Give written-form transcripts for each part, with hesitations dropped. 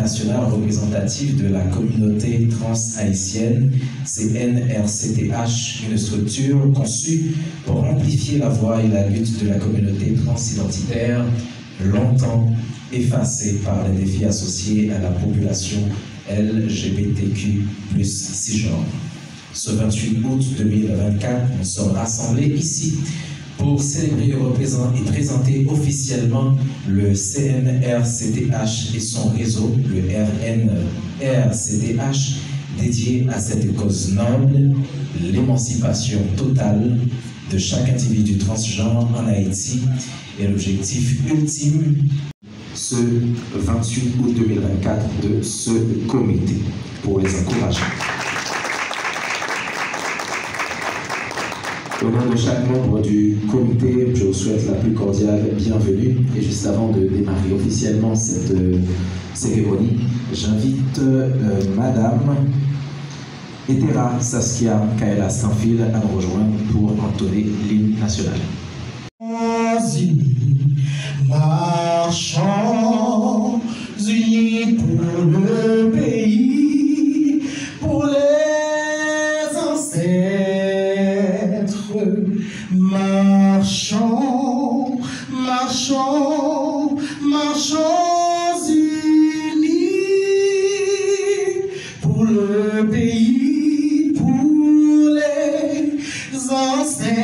national représentatif de la communauté trans-haïtienne, CNRCTH, une structure conçue pour amplifier la voix et la lutte de la communauté transidentitaire, longtemps effacée par les défis associés à la population LGBTQ+ cisgenre. Ce 28 août 2024, nous sommes rassemblés ici pour célébrer et présenter officiellement le CNRCTH et son réseau, le RNRCTH, dédié à cette cause noble, l'émancipation totale de chaque individu transgenre en Haïti et l'objectif ultime ce 28 août 2024 de ce comité pour les encourager. Au nom de chaque membre du comité, je vous souhaite la plus cordiale bienvenue. Et juste avant de démarrer officiellement cette cérémonie, j'invite Madame Etera Saskia Kaela Stanfield à nous rejoindre pour entonner l'hymne national. Marchons unis pour le pays, pour les ancêtres. Marchons, marchons, marchons unis pour le pays, pour les ancêtres.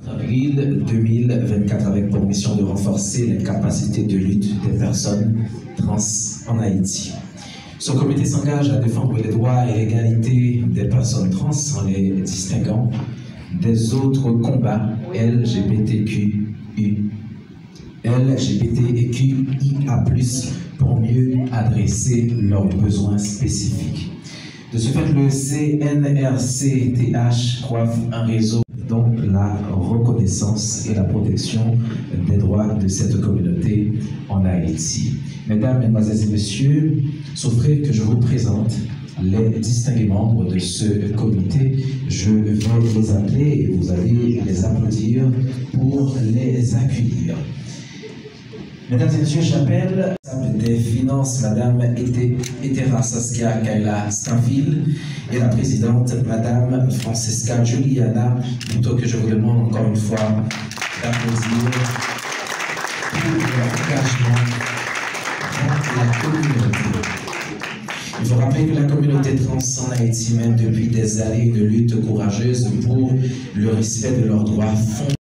Avril 2024 avec pour mission de renforcer les capacités de lutte des personnes trans en Haïti. Ce comité s'engage à défendre les droits et l'égalité des personnes trans en les distinguant des autres combats LGBTQIA+, pour mieux adresser leurs besoins spécifiques. De ce fait, le CNRCTH coiffe un réseau dont la reconnaissance et la protection des droits de cette communauté en Haïti. Mesdames, Mesdemoiselles et Messieurs, souffrez que je vous présente les distingués membres de ce comité. Je vais les appeler et vous allez les applaudir pour les accueillir. Mesdames et Messieurs, j'appelle des finances Madame Etera Saskia Kaela Stanfield et la présidente Madame Francesca Juliana, plutôt que je vous demande encore une fois d'applaudir pour leur engagement dans la communauté. Il faut rappeler que la communauté trans en Haïti mène depuis des années une lutte courageuse pour le respect de leurs droits fondamentaux.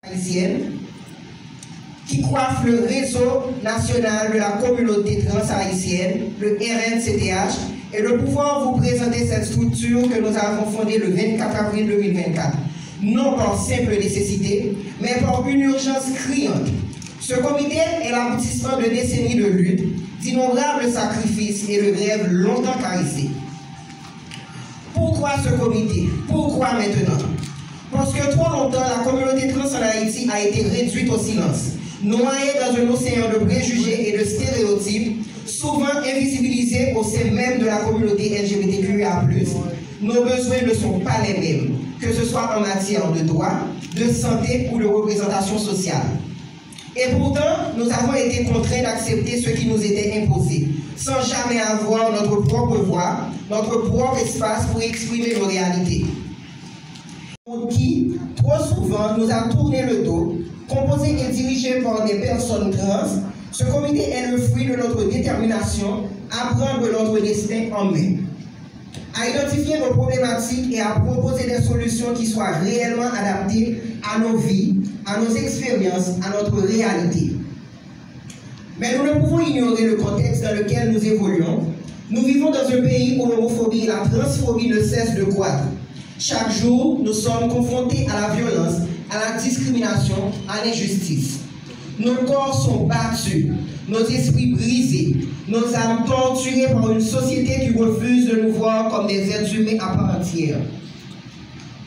Qui coiffe le réseau national de la communauté trans-haïtienne, le RNCTH, et de pouvoir vous présenter cette structure que nous avons fondée le 24 avril 2024. Non par simple nécessité, mais par une urgence criante. Ce comité est l'aboutissement de décennies de lutte, d'innombrables sacrifices et de rêves longtemps caressés. Pourquoi ce comité? Pourquoi maintenant? Parce que trop longtemps, la communauté trans en Haïti a été réduite au silence, noyée dans un océan de préjugés et de stéréotypes, souvent invisibilisés au sein même de la communauté LGBTQIA+. Nos besoins ne sont pas les mêmes, que ce soit en matière de droits, de santé ou de représentation sociale. Et pourtant, nous avons été contraints d'accepter ce qui nous était imposé, sans jamais avoir notre propre voix, notre propre espace pour exprimer nos réalités. Qui, trop souvent, nous a tourné le dos, composé et dirigé par des personnes trans, ce comité est le fruit de notre détermination à prendre notre destin en main, à identifier nos problématiques et à proposer des solutions qui soient réellement adaptées à nos vies, à nos expériences, à notre réalité. Mais nous ne pouvons ignorer le contexte dans lequel nous évoluons. Nous vivons dans un pays où l'homophobie et la transphobie ne cessent de croître. Chaque jour, nous sommes confrontés à la violence, à la discrimination, à l'injustice. Nos corps sont battus, nos esprits brisés, nos âmes torturées par une société qui refuse de nous voir comme des êtres humains à part entière.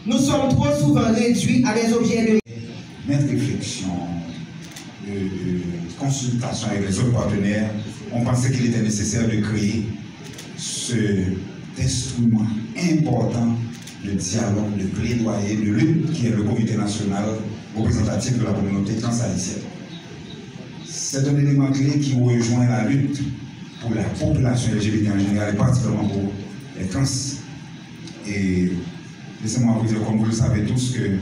Nous sommes trop souvent réduits à des objets de réflexion, de consultation avec les autres partenaires. On pensait qu'il était nécessaire de créer cet instrument important de dialogue, de plaidoyer, de lutte qui est le Comité national représentatifs de la communauté trans-haïtienne. C'est un élément clé qui rejoint la lutte pour la population LGBT en général et particulièrement pour les trans. Et laissez-moi vous dire, comme vous le savez tous, que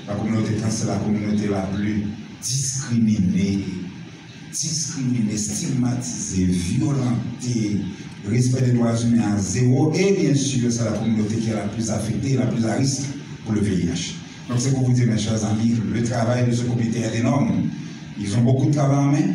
la communauté trans est la communauté la plus discriminée, stigmatisée, violentée, le respect des droits humains à zéro, et bien sûr, c'est la communauté qui est la plus affectée et la plus à risque pour le VIH. Donc c'est pour vous dire, mes chers amis, le travail de ce comité est énorme. Ils ont beaucoup de travail en main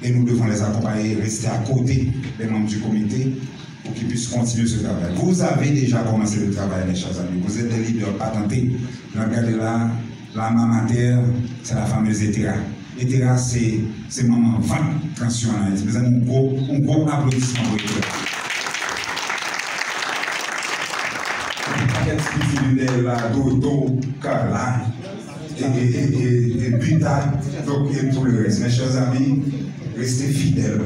et nous devons les accompagner, rester à côté des membres du comité pour qu'ils puissent continuer ce travail. Vous avez déjà commencé le travail, mes chers amis. Vous êtes des leaders patentés. Regardez là, la maman terre, c'est la fameuse Etera. Etera, c'est maman 20 tension en Haïti. Nous avons un gros applaudissement pour Etera. La Dodo, Carla et Buta, donc et tout le reste. Mes chers amis, restez fidèles.